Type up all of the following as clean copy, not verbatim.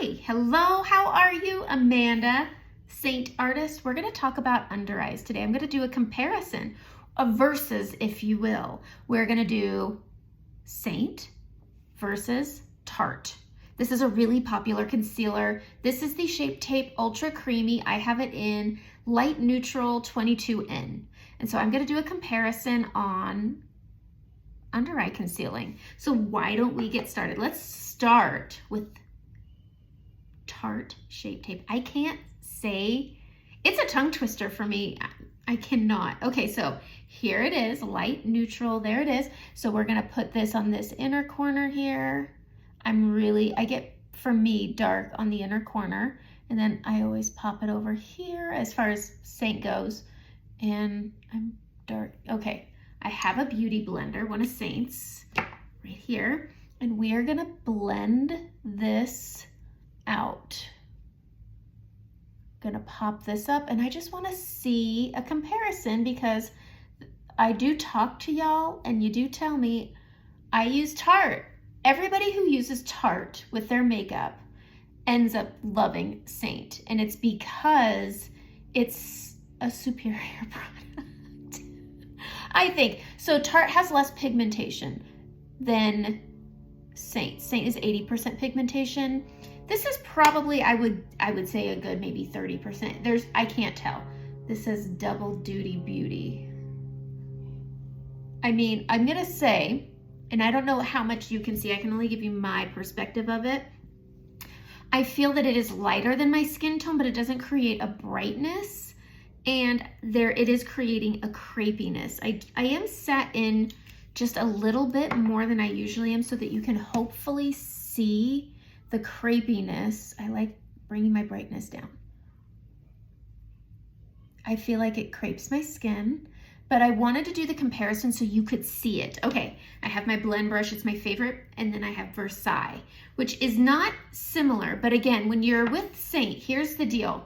Hi, hello, how are you? Amanda, Seint artist. We're going to talk about under eyes today. I'm going to do a comparison of versus, if you will. We're going to do Seint versus Tarte. This is a really popular concealer. This is the Shape Tape Ultra Creamy. I have it in Light Neutral 22N. And so I'm going to do a comparison on under eye concealing. So why don't we get started? Let's start with Tarte Shape Tape. I can't say, it's a tongue twister for me. I cannot. Okay, so here it is, light neutral, there it is. So we're gonna put this on this inner corner here. I get, for me, dark on the inner corner, and then I always pop it over here as far as Seint goes, and I'm dark. Okay, I have a beauty blender, one of Seint's, right here, and we are gonna blend this out. Gonna pop this up, and I just want to see a comparison because I do talk to y'all and you do tell me I use Tarte. Everybody who uses Tarte with their makeup ends up loving Seint, and it's because it's a superior product. I think so. Tarte has less pigmentation than Seint. Seint is 80% pigmentation. This is probably, I would say, a good maybe 30%. I can't tell. This says double duty beauty. I mean, I'm gonna say, and I don't know how much you can see, I can only give you my perspective of it. I feel that it is lighter than my skin tone, but it doesn't create a brightness, and it is creating a crepiness. I am set in just a little bit more than I usually am so that you can hopefully see the crepiness. I like bringing my brightness down. I feel like it crepes my skin, but I wanted to do the comparison so you could see it. Okay, I have my blend brush, it's my favorite, and then I have Versailles, which is not similar, but again, when you're with Seint, here's the deal.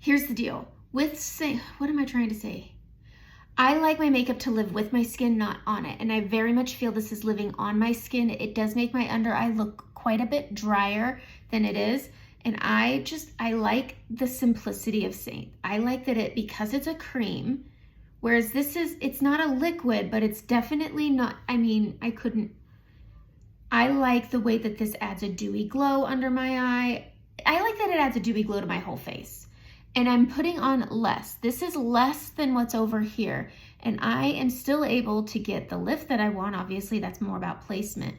Here's the deal. With Seint, what am I trying to say? I like my makeup to live with my skin, not on it. And I very much feel this is living on my skin. It does make my under eye look quite a bit drier than it is. And I like the simplicity of Seint. I like that because it's a cream, whereas it's not a liquid, but it's definitely not, I like the way that this adds a dewy glow under my eye. I like that it adds a dewy glow to my whole face. And I'm putting on less. This is less than what's over here. And I am still able to get the lift that I want. Obviously, that's more about placement.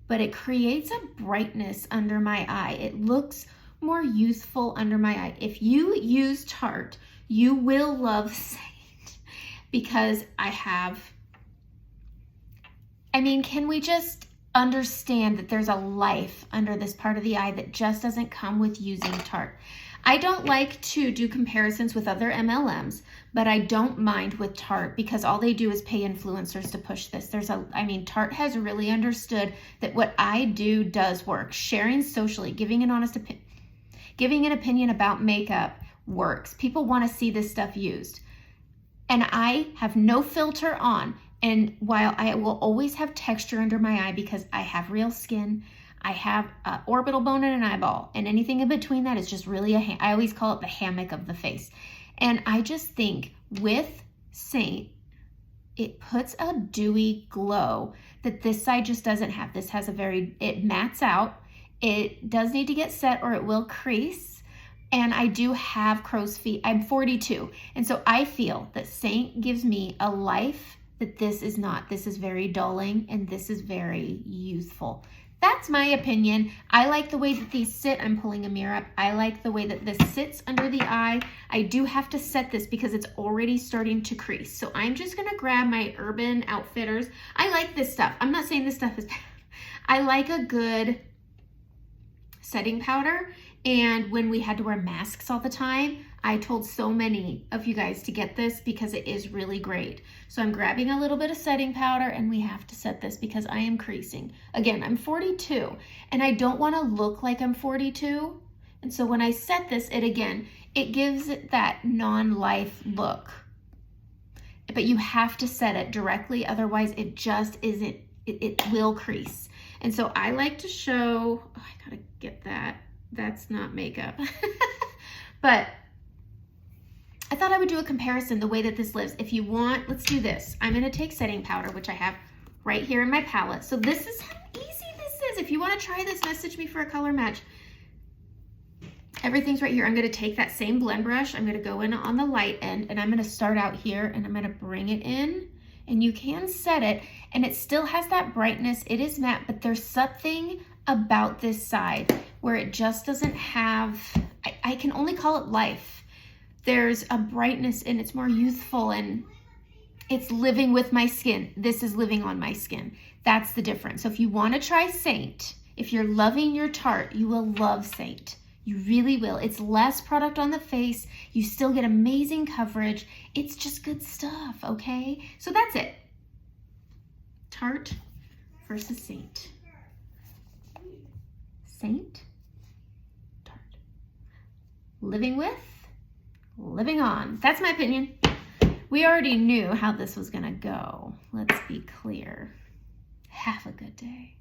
But it creates a brightness under my eye. It looks more youthful under my eye. If you use Tarte, you will love Seint because can we just understand that there's a life under this part of the eye that just doesn't come with using Tarte? I don't like to do comparisons with other MLMs, but I don't mind with Tarte because all they do is pay influencers to push this. Tarte has really understood that what I do does work. Sharing socially, giving an opinion about makeup works. People want to see this stuff used. And I have no filter on. And while I will always have texture under my eye because I have real skin, I have an orbital bone and an eyeball, and anything in between that is just really I always call it the hammock of the face. And I just think with Seint, it puts a dewy glow that this side just doesn't have. This has it mattes out. It does need to get set or it will crease. And I do have crow's feet. I'm 42. And so I feel that Seint gives me a life that this is not. This is very dulling and this is very youthful. That's my opinion. I like the way that these sit. I'm pulling a mirror up. I like the way that this sits under the eye. I do have to set this because it's already starting to crease. So I'm just gonna grab my Urban Outfitters. I like this stuff. I'm not saying this stuff is bad. I like a good setting powder. And when we had to wear masks all the time, I told so many of you guys to get this because it is really great. So I'm grabbing a little bit of setting powder and we have to set this because I am creasing. Again, I'm 42 and I don't want to look like I'm 42. And so when I set this, it gives it that non-life look. But you have to set it directly, otherwise it just isn't, it will crease. And so I like to show, oh, I gotta get that. That's not makeup. But I thought I would do a comparison the way that this lives. If you want, let's do this. I'm gonna take setting powder, which I have right here in my palette. So this is how easy this is. If you wanna try this, message me for a color match. Everything's right here. I'm gonna take that same blend brush. I'm gonna go in on the light end and I'm gonna start out here and I'm gonna bring it in, and you can set it and it still has that brightness. It is matte, but there's something about this side where it just doesn't have, I can only call it life. There's a brightness and it's more youthful and it's living with my skin. This is living on my skin. That's the difference. So if you want to try Seint, if you're loving your Tarte, you will love Seint. You really will. It's less product on the face. You still get amazing coverage. It's just good stuff, okay? So that's it. Tarte versus Seint. Seint, Tarte. Living with, living on. That's my opinion. We already knew how this was gonna go. Let's be clear. Have a good day.